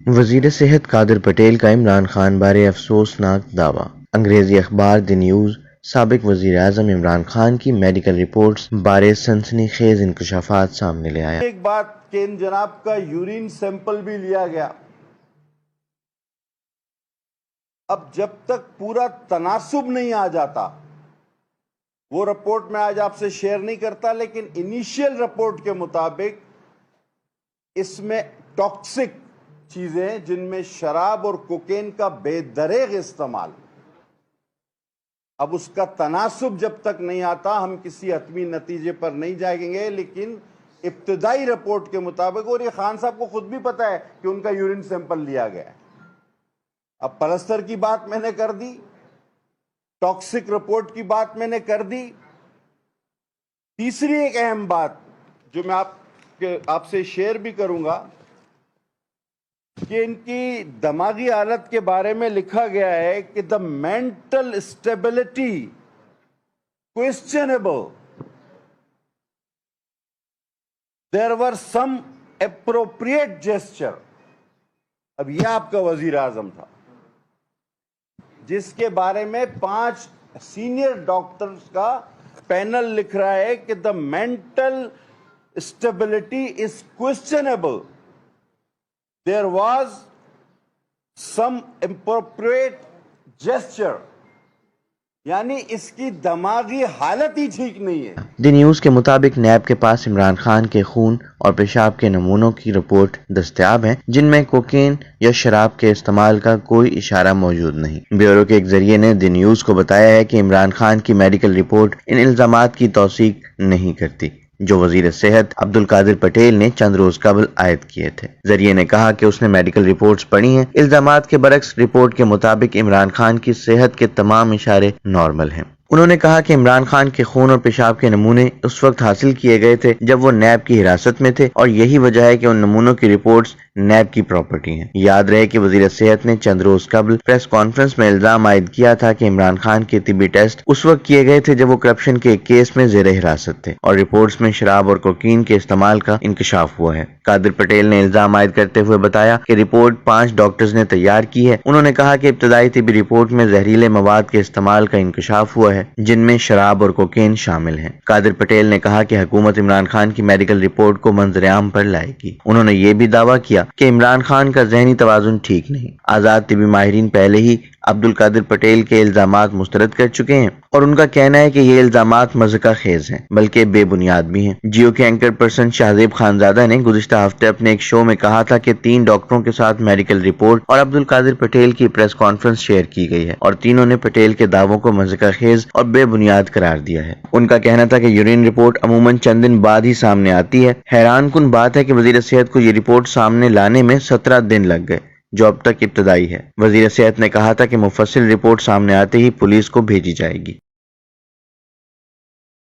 وزیر صحت قادر پٹیل کا عمران خان بارے افسوسناک دعویٰ۔ انگریزی اخبار دی نیوز سابق وزیر اعظم عمران خان کی میڈیکل رپورٹس بارے سنسنی خیز انکشافات سامنے لے آیا۔ ایک بات کہ ان جناب کا یورین سیمپل بھی لیا گیا۔ اب جب تک پورا تناسب نہیں آ جاتا، وہ رپورٹ میں آج آپ سے شیئر نہیں کرتا، لیکن انیشیل رپورٹ کے مطابق اس میں ٹاکسک چیزیں جن میں شراب اور کوکین کا بے دریغ استعمال، اب اس کا تناسب جب تک نہیں آتا ہم کسی حتمی نتیجے پر نہیں جائیں گے، لیکن ابتدائی رپورٹ کے مطابق، اور یہ خان صاحب کو خود بھی پتا ہے کہ ان کا یورین سیمپل لیا گیا ہے۔ اب پلستر کی بات میں نے کر دی، ٹاکسک رپورٹ کی بات میں نے کر دی۔ تیسری ایک اہم بات جو میں آپ سے شیئر بھی کروں گا کہ ان کی دماغی حالت کے بارے میں لکھا گیا ہے کہ the mental stability questionable, there were some appropriate gesture۔ اب یہ آپ کا وزیر اعظم تھا جس کے بارے میں 5 سینئر ڈاکٹرز کا پینل لکھ رہا ہے کہ the mental stability is questionable, there was some appropriate gesture، یعنی اس کی دماغی حالت ہی ٹھیک نہیں ہے۔ دی نیوز کے مطابق نیب کے پاس عمران خان کے خون اور پیشاب کے نمونوں کی رپورٹ دستیاب ہیں جن میں کوکین یا شراب کے استعمال کا کوئی اشارہ موجود نہیں۔ بیورو کے ایک ذریعے نے دی نیوز کو بتایا ہے کہ عمران خان کی میڈیکل رپورٹ ان الزامات کی توثیق نہیں کرتی جو وزیر صحت عبدالقادر پٹیل نے چند روز قبل عائد کیے تھے۔ ذریعے نے کہا کہ اس نے میڈیکل رپورٹس پڑھی ہیں۔ الزامات کے برعکس رپورٹ کے مطابق عمران خان کی صحت کے تمام اشارے نارمل ہیں۔ انہوں نے کہا کہ عمران خان کے خون اور پیشاب کے نمونے اس وقت حاصل کیے گئے تھے جب وہ نیب کی حراست میں تھے، اور یہی وجہ ہے کہ ان نمونوں کی رپورٹس نیب کی پراپرٹی ہیں۔ یاد رہے کہ وزیر صحت نے چند روز قبل پریس کانفرنس میں الزام عائد کیا تھا کہ عمران خان کے طبی ٹیسٹ اس وقت کیے گئے تھے جب وہ کرپشن کے ایک کیس میں زیر حراست تھے، اور رپورٹس میں شراب اور کوکین کے استعمال کا انکشاف ہوا ہے۔ قادر پٹیل نے الزام عائد کرتے ہوئے بتایا کہ رپورٹ 5 ڈاکٹرز نے تیار کی ہے۔ انہوں نے کہا کہ ابتدائی طبی رپورٹ میں زہریلے مواد کے استعمال کا انکشاف ہوا ہے جن میں شراب اور کوکین شامل ہیں۔ قادر پٹیل نے کہا کہ حکومت عمران خان کی میڈیکل رپورٹ کو منظر عام پر لائے گی۔ انہوں نے یہ بھی دعویٰ کیا کہ عمران خان کا ذہنی توازن ٹھیک نہیں۔ آزاد طبی ماہرین پہلے ہی عبدالقادر پٹیل کے الزامات مسترد کر چکے ہیں، اور ان کا کہنا ہے کہ یہ الزامات مضحکہ خیز ہیں بلکہ بے بنیاد بھی ہیں۔ جیو کے اینکر پرسن شہزیب خانزادہ نے گزشتہ ہفتے اپنے ایک شو میں کہا تھا کہ 3 ڈاکٹروں کے ساتھ میڈیکل رپورٹ اور عبدالقادر پٹیل کی پریس کانفرنس شیئر کی گئی ہے، اور تینوں نے پٹیل کے دعووں کو مضحکہ خیز اور بے بنیاد قرار دیا ہے۔ ان کا کہنا تھا کہ یورین رپورٹ عموماً چند دن بعد ہی سامنے آتی ہے۔ حیران کن بات ہے کہ وزیر صحت کو یہ رپورٹ سامنے لانے میں 17 دن لگ گئے، جو اب تک ابتدائی ہے۔ وزیر صحت نے کہا تھا کہ مفصل رپورٹ سامنے آتے ہی پولیس کو بھیجی جائے گی۔